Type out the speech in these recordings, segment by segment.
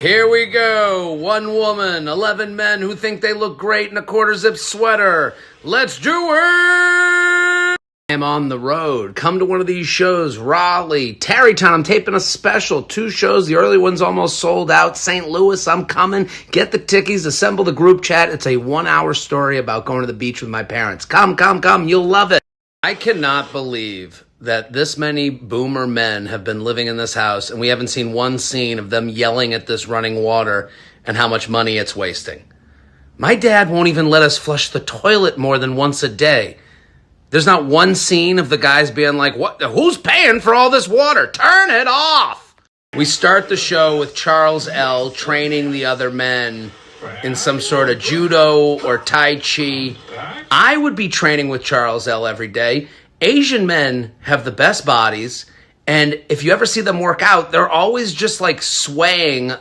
Here we go. 1 woman, 11 men who think they look great in a quarter-zip sweater. Let's do it! I'm on the road. Come to one of these shows. Raleigh, Tarrytown, I'm taping a special. 2 shows. The early one's almost sold out. St. Louis, I'm coming. Get the tickies. Assemble the group chat. It's a 1-hour story about going to the beach with my parents. Come. You'll love it. I cannot believe that this many boomer men have been living in this house and we haven't seen one scene of them yelling at this running water and how much money it's wasting. My dad won't even let us flush the toilet more than once a day. There's not one scene of the guys being like, "What? Who's paying for all this water? Turn it off!" We start the show with Charles L. training the other men in some sort of judo or tai chi. I would be training with Charles L. every day. Asian men have the best bodies, and if you ever see them work out, they're always just like swaying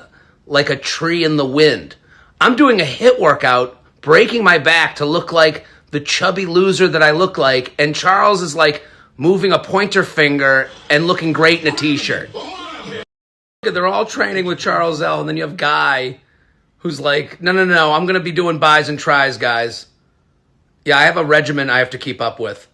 like a tree in the wind. I'm doing a HIIT workout, breaking my back to look like the chubby loser that I look like, and Charles is like moving a pointer finger and looking great in a t-shirt. They're all training with Charles L., and then you have Guy who's like, no, I'm going to be doing buys and tries, guys. Yeah, I have a regimen I have to keep up with.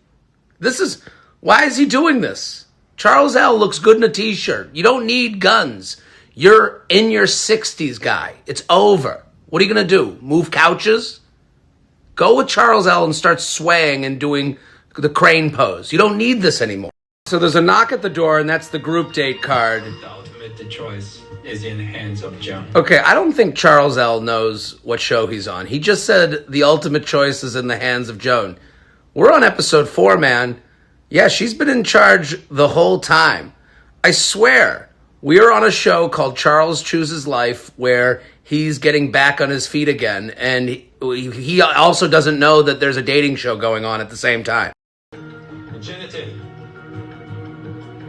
Why is he doing this? Charles L. looks good in a t-shirt. You don't need guns. You're in your 60s, Guy. It's over. What are you going to do? Move couches? Go with Charles L. and start swaying and doing the crane pose. You don't need this anymore. So there's a knock at the door, and that's the group date card. The ultimate choice is in the hands of Joan. Okay, I don't think Charles L. knows what show he's on. He just said the ultimate choice is in the hands of Joan. We're on episode 4, man. Yeah, she's been in charge the whole time. I swear, we are on a show called Charles Chooses Life where he's getting back on his feet again, and he also doesn't know that there's a dating show going on at the same time. Genitive.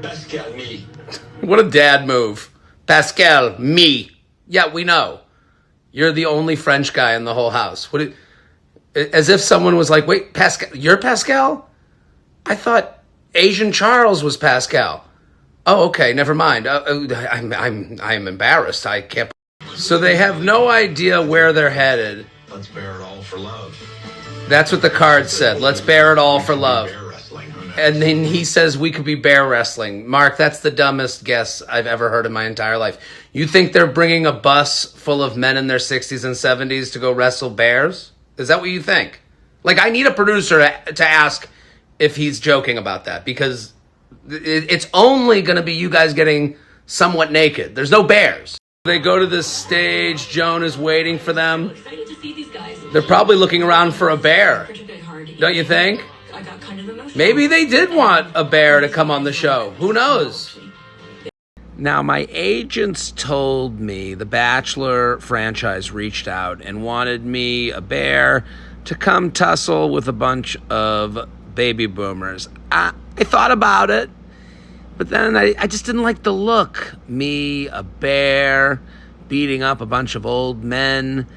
Pascal, me. What a dad move. Pascal, me. Yeah, we know. You're the only French guy in the whole house. As if someone was like, wait, Pascal, you're Pascal? I thought Asian Charles was Pascal. Oh, okay, never mind. I'm embarrassed. I can't. So they have no idea where they're headed. Let's bear it all for love. That's what the card said. Let's bear it all for love. And then he says we could be bear wrestling. Mark, that's the dumbest guess I've ever heard in my entire life. You think they're bringing a bus full of men in their 60s and 70s to go wrestle bears? Is that what you think? Like, I need a producer to ask if he's joking about that, because it's only going to be you guys getting somewhat naked. There's no bears. They go to this stage. Joan is waiting for them. They're probably looking around for a bear. Don't you think? Maybe they did want a bear to come on the show. Who knows? Now, my agents told me the Bachelor franchise reached out and wanted me, a bear, to come tussle with a bunch of baby boomers. I thought about it, but then I just didn't like the look. Me, a bear, beating up a bunch of old men.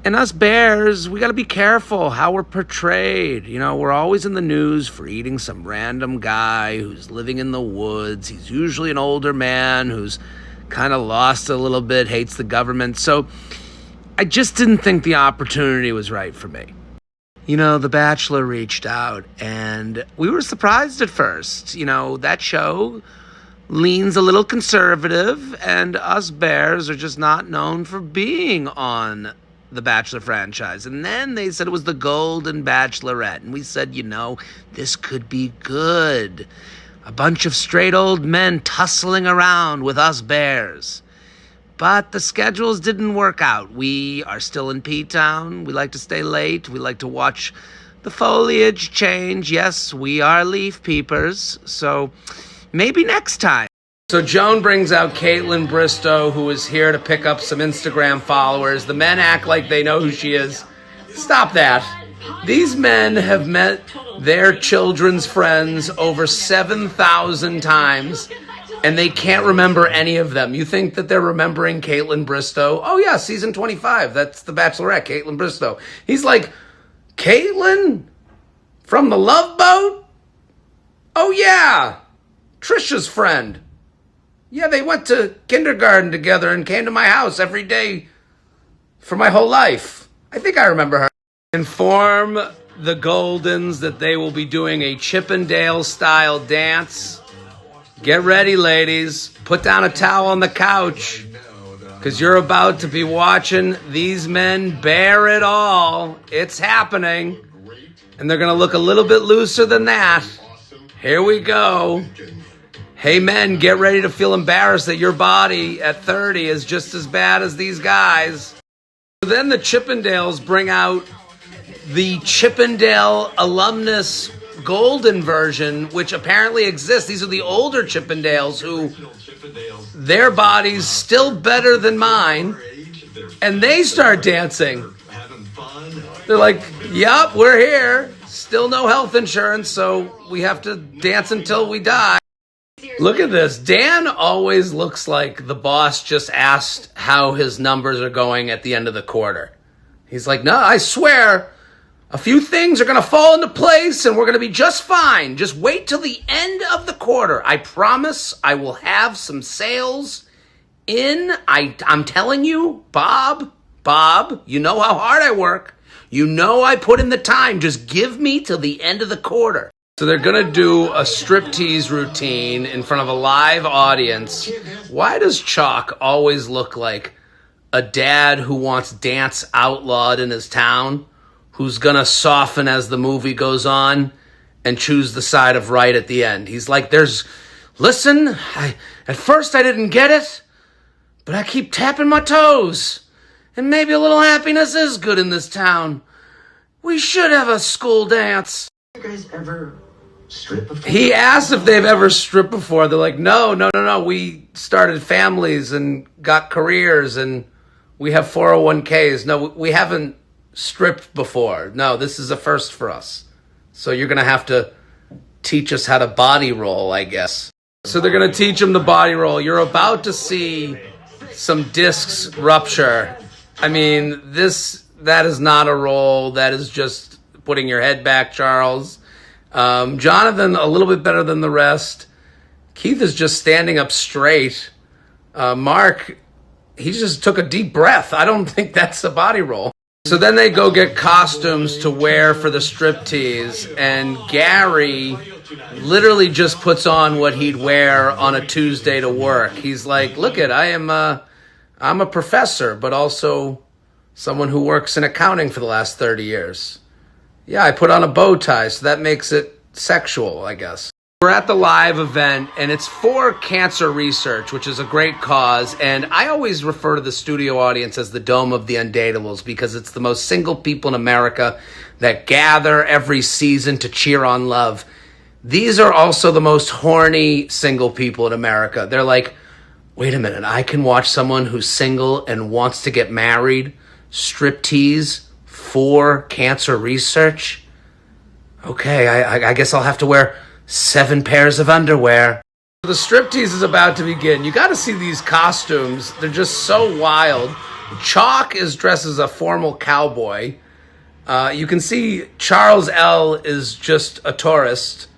And us bears, we got to be careful how we're portrayed. You know, we're always in the news for eating some random guy who's living in the woods. He's usually an older man who's kind of lost a little bit, hates the government. So I just didn't think the opportunity was right for me. You know, The Bachelor reached out, and we were surprised at first. You know, that show leans a little conservative, and us bears are just not known for being on the Bachelor franchise. And then they said it was the Golden Bachelorette, and we said, you know, this could be good. A bunch of straight old men tussling around with us bears. But the schedules didn't work out. We are still in P-Town. We like to stay late. We like to watch the foliage change. Yes, we are leaf peepers, so maybe next time. So Joan brings out Caitlin Bristow, who is here to pick up some Instagram followers. The men act like they know who she is. Stop that. These men have met their children's friends over 7,000 times, and they can't remember any of them. You think that they're remembering Caitlin Bristow? Oh, yeah, season 25. That's The Bachelorette, Caitlin Bristow. He's like, Caitlin? From the Love Boat? Oh, yeah. Trisha's friend. Yeah, they went to kindergarten together and came to my house every day for my whole life. I think I remember her. Inform the Goldens that they will be doing a Chippendale-style dance. Get ready, ladies. Put down a towel on the couch, because you're about to be watching these men bear it all. It's happening. And they're going to look a little bit looser than that. Here we go. Hey, men, get ready to feel embarrassed that your body at 30 is just as bad as these guys. Then the Chippendales bring out the Chippendale alumnus golden version, which apparently exists. These are the older Chippendales who, their bodies still better than mine, and they start dancing. They're like, yup, we're here. Still no health insurance, so we have to dance until we die. Look at this. Dan always looks like the boss just asked how his numbers are going at the end of the quarter. He's like, no, I swear, a few things are going to fall into place and we're going to be just fine. Just wait till the end of the quarter. I promise I will have some sales in. I'm telling you, Bob, you know how hard I work. You know I put in the time. Just give me till the end of the quarter. So they're going to do a striptease routine in front of a live audience. Why does Chock always look like a dad who wants dance outlawed in his town, who's going to soften as the movie goes on and choose the side of right at the end? He's like, listen, at first I didn't get it, but I keep tapping my toes. And maybe a little happiness is good in this town. We should have a school dance. You guys ever strip before? He asked if they've ever stripped before. They're like, no. We started families and got careers and we have 401ks. No, we haven't stripped before. No, this is a first for us. So you're going to have to teach us how to body roll, I guess. So they're going to teach them the body roll. You're about to see some discs rupture. I mean, that is not a roll. That is just putting your head back, Charles. Jonathan, a little bit better than the rest. Keith is just standing up straight. Mark, he just took a deep breath. I don't think that's a body roll. So then they go get costumes to wear for the striptease, and Gary literally just puts on what he'd wear on a Tuesday to work. He's like, look it, I'm a professor, but also someone who works in accounting for the last 30 years. Yeah, I put on a bow tie, so that makes it sexual, I guess. We're at the live event, and it's for cancer research, which is a great cause. And I always refer to the studio audience as the Dome of the Undateables because it's the most single people in America that gather every season to cheer on love. These are also the most horny single people in America. They're like, wait a minute, I can watch someone who's single and wants to get married, striptease, for cancer research? Okay, I guess I'll have to wear 7 pairs of underwear. The striptease is about to begin. You got to see these costumes. They're just so wild. Chock is dressed as a formal cowboy. You can see Charles L. is just a tourist.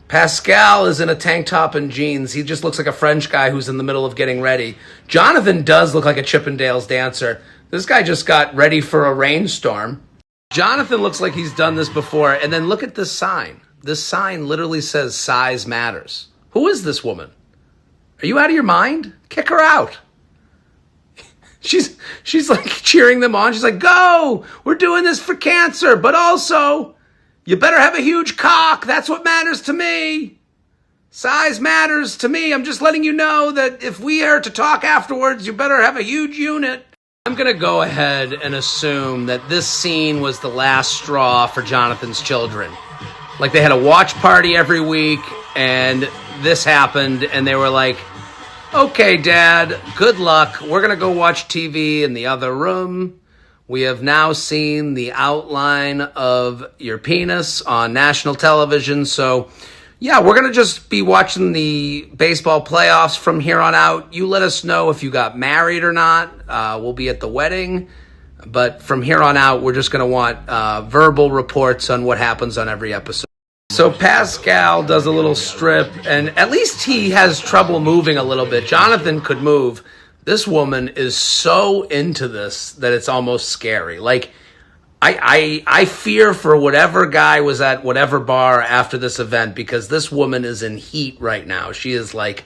Pascal is in a tank top and jeans. He just looks like a French guy who's in the middle of getting ready. Jonathan does look like a Chippendales dancer. This guy just got ready for a rainstorm. Jonathan looks like he's done this before. And then look at this sign. This sign literally says size matters. Who is this woman? Are you out of your mind? Kick her out. She's like cheering them on. She's like, go! We're doing this for cancer, but also, you better have a huge cock. That's what matters to me. Size matters to me. I'm just letting you know that if we are to talk afterwards, you better have a huge unit. I'm going to go ahead and assume that this scene was the last straw for Jonathan's children. Like they had a watch party every week, and this happened, and they were like, okay, Dad, good luck. We're going to go watch TV in the other room. We have now seen the outline of your penis on national television, so yeah, we're going to just be watching the baseball playoffs from here on out. You let us know if you got married or not. We'll be at the wedding. But from here on out, we're just going to want verbal reports on what happens on every episode. So Pascal does a little strip, and at least he has trouble moving a little bit. Jonathan could move. This woman is so into this that it's almost scary. Like, I fear for whatever guy was at whatever bar after this event, because this woman is in heat right now. She is like,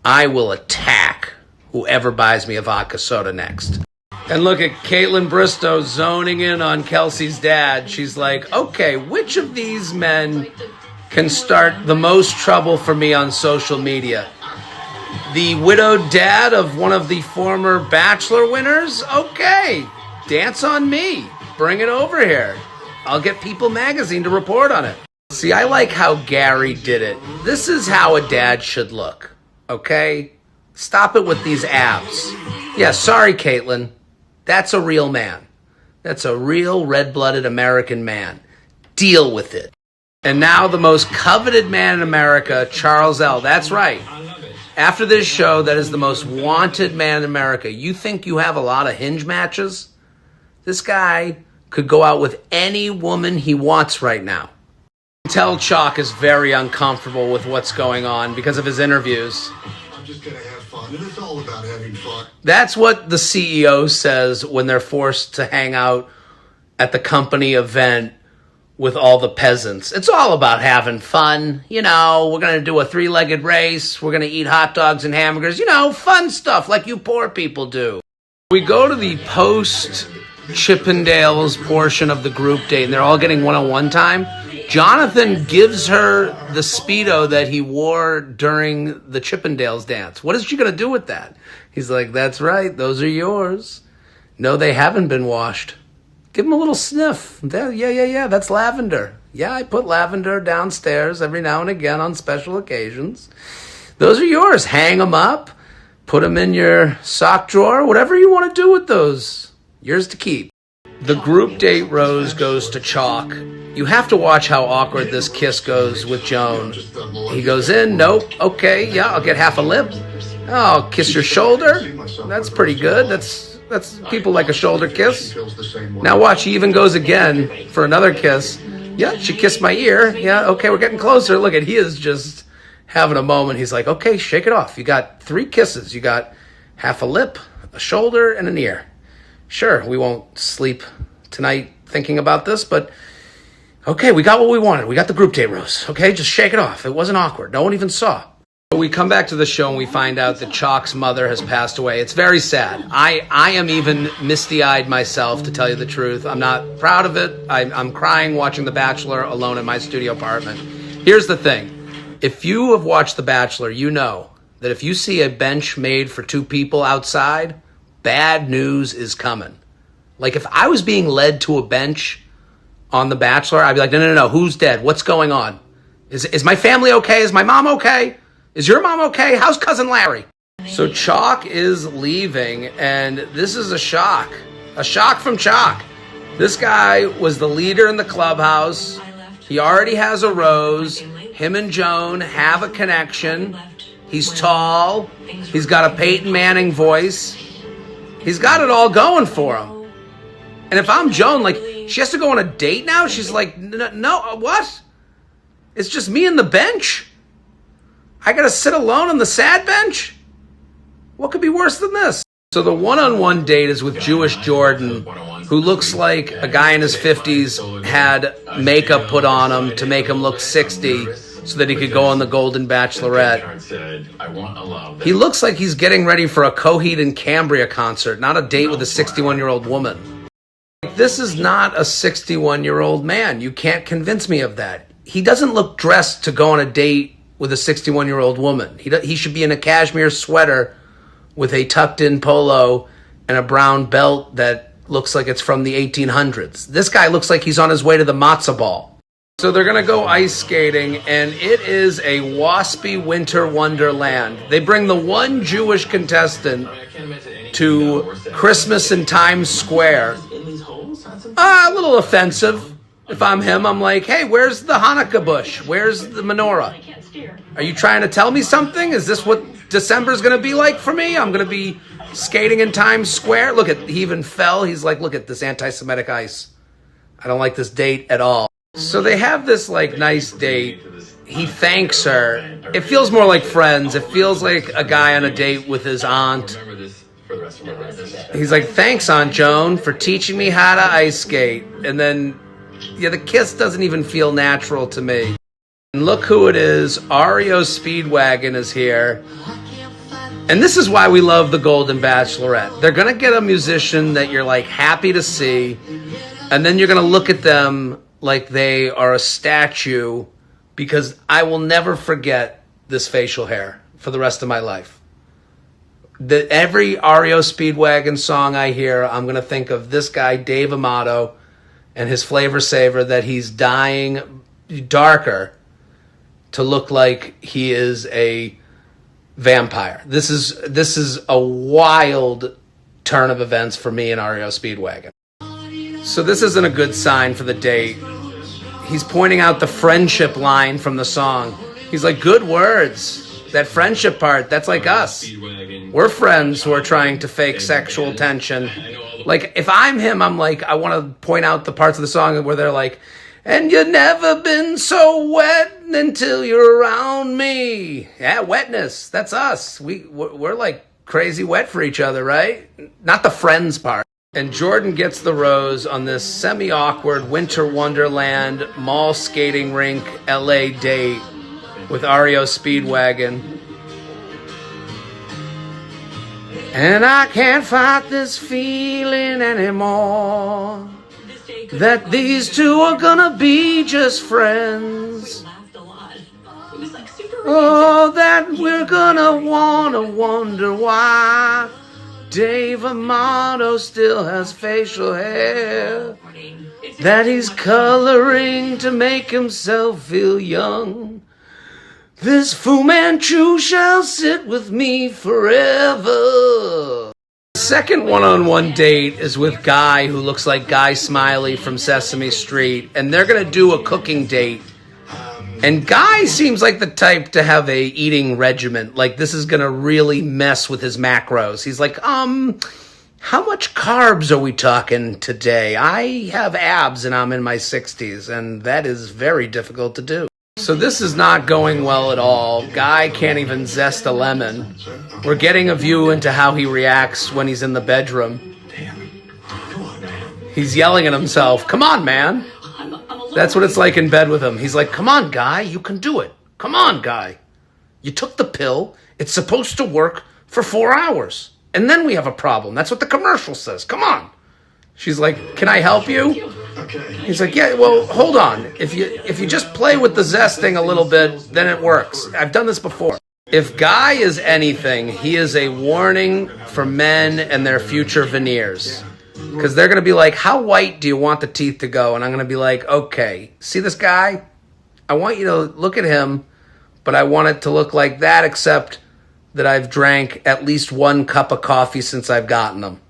I will attack whoever buys me a vodka soda next. And look at Caitlin Bristow zoning in on Kelsey's dad. She's like, okay, which of these men can start the most trouble for me on social media? The widowed dad of one of the former Bachelor winners? Okay, dance on me. Bring it over here. I'll get People Magazine to report on it. See, I like how Gary did it. This is how a dad should look, okay? Stop it with these abs. Yeah, sorry, Caitlin. That's a real man. That's a real red-blooded American man. Deal with it. And now the most coveted man in America, Charles L. That's right. After this show, that is the most wanted man in America. You think you have a lot of hinge matches? This guy could go out with any woman he wants right now. Tell Chock is very uncomfortable with what's going on because of his interviews. I'm just gonna have fun, and it's all about having fun. That's what the CEO says when they're forced to hang out at the company event with all the peasants. It's all about having fun. You know, we're going to do a 3-legged race. We're going to eat hot dogs and hamburgers. You know, fun stuff like you poor people do. We go to the post-Chippendales portion of the group date, and they're all getting one-on-one time. Jonathan gives her the Speedo that he wore during the Chippendales dance. What is she going to do with that? He's like, that's right. Those are yours. No, they haven't been washed. Give him a little sniff. Yeah. That's lavender. Yeah, I put lavender downstairs every now and again on special occasions. Those are yours. Hang them up. Put them in your sock drawer. Whatever you want to do with those. Yours to keep. The group date rose goes to Chock. You have to watch how awkward this kiss goes with Joan. He goes in, nope, okay, yeah, I'll get half a lip. Oh, I'll kiss your shoulder. That's pretty good. That's people like a shoulder kiss. Now watch, he even goes again for another kiss. Yeah, she kissed my ear. Yeah, okay, we're getting closer. Look at, he is just having a moment. He's like, okay, shake it off. You got 3 kisses. You got half a lip, a shoulder, and an ear. Sure, we won't sleep tonight thinking about this, but okay, we got what we wanted. We got the group date rose. Okay, just shake it off. It wasn't awkward. No one even saw. We come back to the show and we find out that Chock's mother has passed away. It's very sad. I am even misty-eyed myself, to tell you the truth. I'm not proud of it. I'm crying watching The Bachelor alone in my studio apartment. Here's the thing. If you have watched The Bachelor, you know that if you see a bench made for 2 people outside, bad news is coming. Like, if I was being led to a bench on The Bachelor, I'd be like, no, who's dead? What's going on? Is my family okay? Is my mom okay? Is your mom okay? How's Cousin Larry? So Chock is leaving, and this is a shock. A shock from Chock. This guy was the leader in the clubhouse. He already has a rose. Him and Joan have a connection. He's tall. He's got a Peyton Manning voice. He's got it all going for him. And if I'm Joan, like, she has to go on a date now? She's like, no, what? It's just me and the bench? I gotta sit alone on the sad bench? What could be worse than this? So the one-on-one date is with Jewish Jordan, who looks like a guy in his 50s had makeup put on him to make him look 60 so that he could go on the Golden Bachelorette. He looks like he's getting ready for a Coheed and Cambria concert, not a date with a 61-year-old woman. This is not a 61-year-old man. You can't convince me of that. He doesn't look dressed to go on a date with a 61-year-old woman. He should be in a cashmere sweater with a tucked-in polo and a brown belt that looks like it's from the 1800s. This guy looks like he's on his way to the matzo ball. So they're going to go ice skating, and it is a waspy winter wonderland. They bring the one Jewish contestant to Christmas in Times Square. A little offensive. If I'm him, I'm like, hey, where's the Hanukkah bush? Where's the menorah? Are you trying to tell me something? Is this what December's going to be like for me? I'm going to be skating in Times Square? Look, he even fell. He's like, look at this anti-Semitic ice. I don't like this date at all. So they have this like nice date. He thanks her. It feels more like friends. It feels like a guy on a date with his aunt. He's like, thanks, Aunt Joan, for teaching me how to ice skate. And then, yeah, the kiss doesn't even feel natural to me. And look who it is. REO Speedwagon is here. And this is why we love the Golden Bachelorette. They're going to get a musician that you're like happy to see. And then you're going to look at them like they are a statue, because I will never forget this facial hair for the rest of my life. Every REO Speedwagon song I hear, I'm going to think of this guy, Dave Amato, and his Flavor Saver, that he's dyeing darker to look like he is a vampire. This is a wild turn of events for me in REO Speedwagon. So this isn't a good sign for the date. He's pointing out the friendship line from the song. He's like, good words. That friendship part, that's like us. We're friends who are trying to fake sexual tension. Like, if I'm him, I'm like, I want to point out the parts of the song where they're like, and you've never been so wet until you're around me. Yeah, wetness, that's us. We're like crazy wet for each other, right? Not the friends part. And Jordan gets the rose on this semi-awkward winter wonderland mall skating rink LA date with REO Speedwagon. And I can't fight this feeling anymore, that these two are gonna be just friends. Oh, that we're gonna wanna wonder why Dave Amato still has facial hair, that he's coloring to make himself feel young. This Fu Manchu shall sit with me forever. The second one-on-one date is with Guy, who looks like Guy Smiley from Sesame Street, and they're going to do a cooking date. And Guy seems like the type to have a eating regimen. Like, this is going to really mess with his macros. He's like, how much carbs are we talking today? I have abs and I'm in my 60s, and that is very difficult to do. So this is not going well at all. Guy can't even zest a lemon. We're getting a view into how he reacts when he's in the bedroom. He's yelling at himself, come on, man. That's what it's like in bed with him. He's like, come on, Guy, you can do it. Come on, Guy. You took the pill. It's supposed to work for 4 hours. And then we have a problem. That's what the commercial says. Come on. She's like, can I help you? He's like, yeah, well, hold on. If you just play with the zesting a little bit, then it works. I've done this before. If Guy is anything, he is a warning for men and their future veneers. Because they're going to be like, how white do you want the teeth to go? And I'm going to be like, okay, see this guy? I want you to look at him, but I want it to look like that, except that I've drank at least 1 cup of coffee since I've gotten them.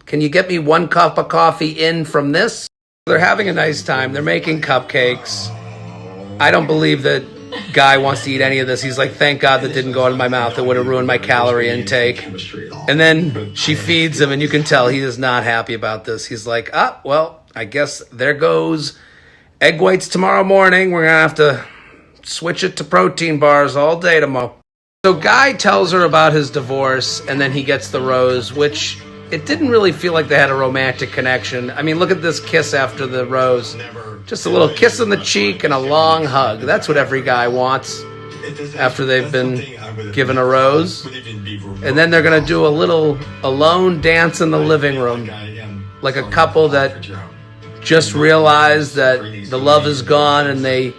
Can you get me 1 cup of coffee in from this? They're having a nice time. They're making cupcakes. I don't believe that Guy wants to eat any of this. He's like, thank God that didn't go in my mouth. It would have ruined my calorie intake. And then she feeds him, and you can tell he is not happy about this. He's like, well, I guess there goes egg whites tomorrow morning. We're going to have to switch it to protein bars all day tomorrow. So Guy tells her about his divorce, and then he gets the rose, which it didn't really feel like they had a romantic connection. I mean, look at this kiss after the rose. Just a little kiss on the cheek and a long hug. That's what every guy wants after they've been given a rose. And then they're going to do a little alone dance in the living room, like a couple that just realized that the love is gone and they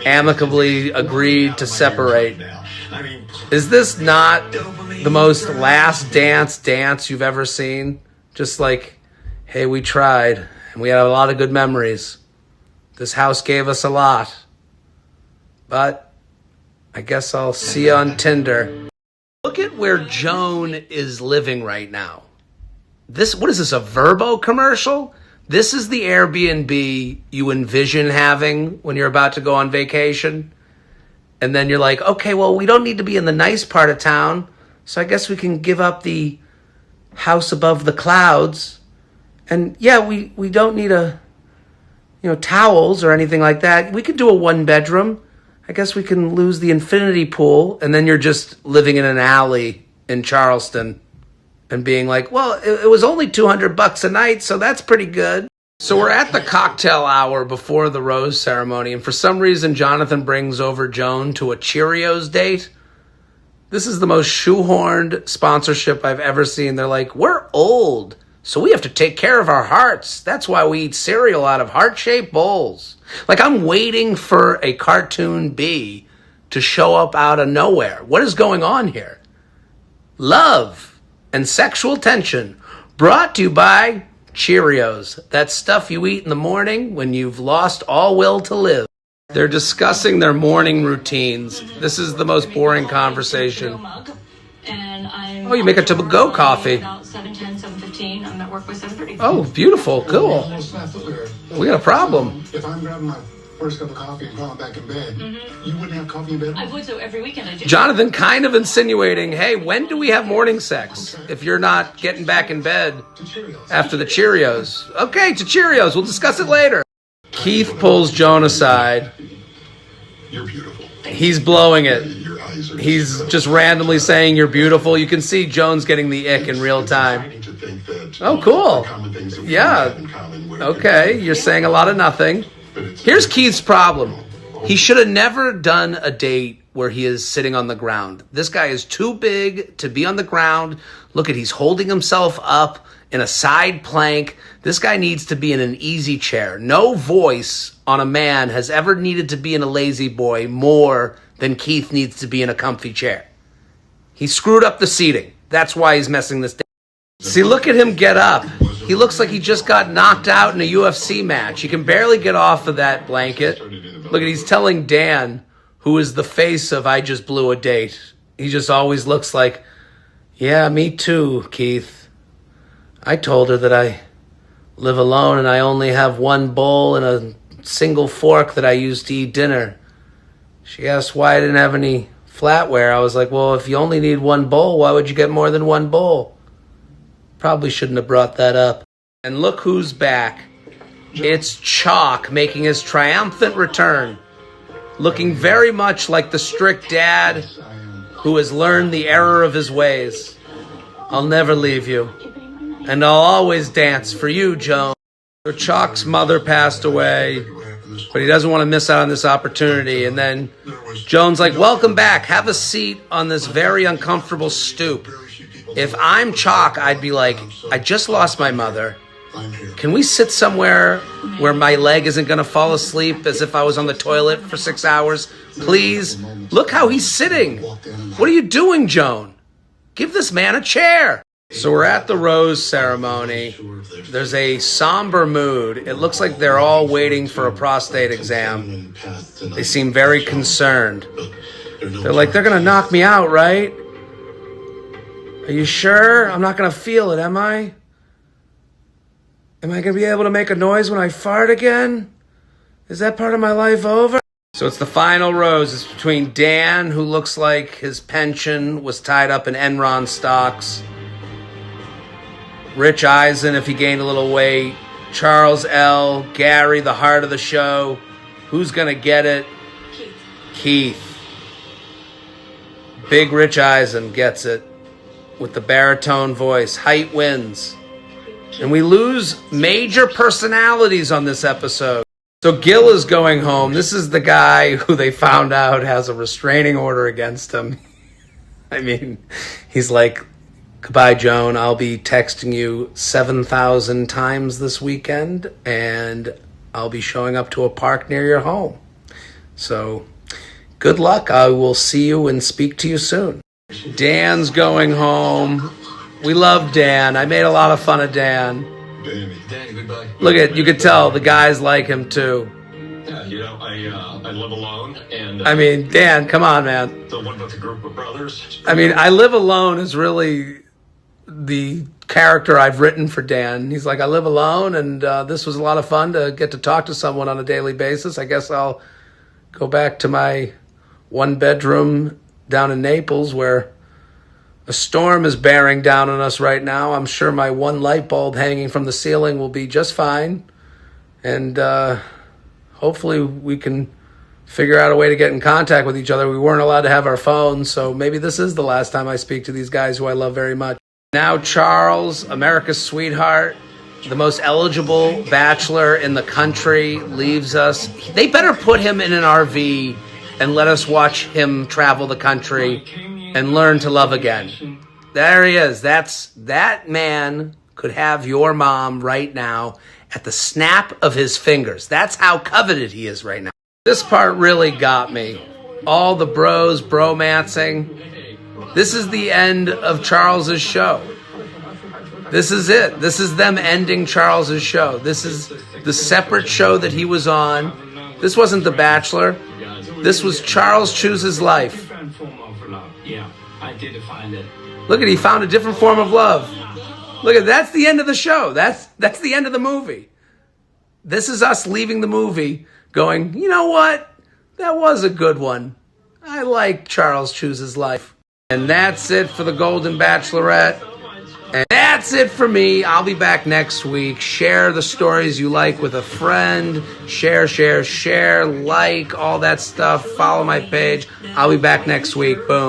amicably agreed to separate. Is this not the most last dance you've ever seen? Just like, hey, we tried and we had a lot of good memories. This house gave us a lot. But I guess I'll see you on Tinder. Look at where Joan is living right now. What is this, a Verbo commercial? This is the Airbnb you envision having when you're about to go on vacation. And then you're like, okay, well, we don't need to be in the nice part of town, so I guess we can give up the house above the clouds. And yeah, we don't need a towels or anything like that. We could do a 1-bedroom. I guess we can lose the infinity pool, and then you're just living in an alley in Charleston and being like, well, it was only $200 a night, so that's pretty good. So we're at the cocktail hour before the rose ceremony, and for some reason, Jonathan brings over Joan to a Cheerios date. This is the most shoehorned sponsorship I've ever seen. They're like, we're old, so we have to take care of our hearts. That's why we eat cereal out of heart-shaped bowls. Like, I'm waiting for a cartoon bee to show up out of nowhere. What is going on here? Love and sexual tension brought to you by Cheerios. That stuff you eat in the morning when you've lost all will to live. They're discussing their morning routines. This is the most boring conversation. Oh, you make a to-go coffee. About 7:10, 7:15. I'm at work by 7:30. Oh, beautiful. Cool. We got a problem. If I'm grabbing my first cup of coffee and crawling back in bed, you wouldn't have coffee in bed? I would, so every weekend I do. Jonathan kind of insinuating, hey, when do we have morning sex? If you're not getting back in bed after the Cheerios. Okay, to Cheerios. We'll discuss it later. Keith pulls Joan aside. You're beautiful. He's blowing it. Your eyes are He's just randomly saying you're beautiful. You can see Joan's getting the ick in real time. Oh, cool. Yeah. Okay, you're saying a lot of nothing. Here's Keith's problem. He should have never done a date where he is sitting on the ground. This guy is too big to be on the ground. Look at, he's holding himself up in a side plank. This guy needs to be in an easy chair. No voice on a man has ever needed to be in a lazy boy more than Keith needs to be in a comfy chair. He screwed up the seating. That's why he's messing this down. See, look at him get up. He looks like he just got knocked out in a UFC match. He can barely get off of that blanket. Look at, he's telling Dan, who is the face of I just blew a date. He just always looks like, yeah, me too, Keith. I told her that I live alone and I only have one bowl and a single fork that I use to eat dinner. She asked why I didn't have any flatware. I was like, well, if you only need one bowl, why would you get more than one bowl? Probably shouldn't have brought that up. And look who's back. It's Chock making his triumphant return. Looking very much like the strict dad who has learned the error of his ways. I'll never leave you. And I'll always dance for you, Joan. So Chock's mother passed away, but he doesn't want to miss out on this opportunity. And then Joan's like, welcome back. Have a seat on this very uncomfortable stoop. If I'm Chock, I'd be like, I just lost my mother. Can we sit somewhere where my leg isn't going to fall asleep as if I was on the toilet for 6 hours? Please. Look how he's sitting. What are you doing, Joan? Give this man a chair. So we're at the rose ceremony. There's a somber mood. It looks like they're all waiting for a prostate exam. They seem very concerned. They're like, they're going to knock me out, right? Are you sure? I'm not going to feel it, am I? Am I going to be able to make a noise when I fart again? Is that part of my life over? So it's the final rose. It's between Dan, who looks like his pension was tied up in Enron stocks. Rich Eisen, if he gained a little weight. Charles L. Gary, the heart of the show. Who's going to get it? Keith. Big Rich Eisen gets it. With the baritone voice. Height wins. And we lose major personalities on this episode. So Gil is going home. This is the guy who they found out has a restraining order against him. I mean, he's like, goodbye, Joan. I'll be texting you 7,000 times this weekend, and I'll be showing up to a park near your home. So good luck. I will see you and speak to you soon. Dan's going home. We love Dan. I made a lot of fun of Dan. Danny, goodbye. Look at, you could tell the guys like him too. Yeah, I live alone, and I mean, Dan, come on, man. so what about the group of brothers? I mean, I Live Alone is really the character I've written for Dan. He's like, I live alone, and this was a lot of fun to get to talk to someone on a daily basis. I guess I'll go back to my 1-bedroom down in Naples where a storm is bearing down on us right now. I'm sure my one light bulb hanging from the ceiling will be just fine. And hopefully we can figure out a way to get in contact with each other. We weren't allowed to have our phones, so maybe this is the last time I speak to these guys who I love very much. Now Charles, America's sweetheart, the most eligible bachelor in the country, leaves us. They better put him in an RV and let us watch him travel the country and learn to love again. There he is. That man could have your mom right now at the snap of his fingers. That's how coveted he is right now. This part really got me. All the bros bromancing. This is the end of Charles's show. This is it. This is them ending Charles's show. This is the separate show that he was on. This wasn't The Bachelor. This was Charles Chooses Life. Yeah, I did find it. Look at, he found a different form of love. Look at, that's the end of the show. That's the end of the movie. This is us leaving the movie going, you know what? That was a good one. I like Charles Chooses Life. And that's it for the Golden Bachelorette. And that's it for me. I'll be back next week. Share the stories you like with a friend. Share, like, all that stuff. Follow my page. I'll be back next week. Boom.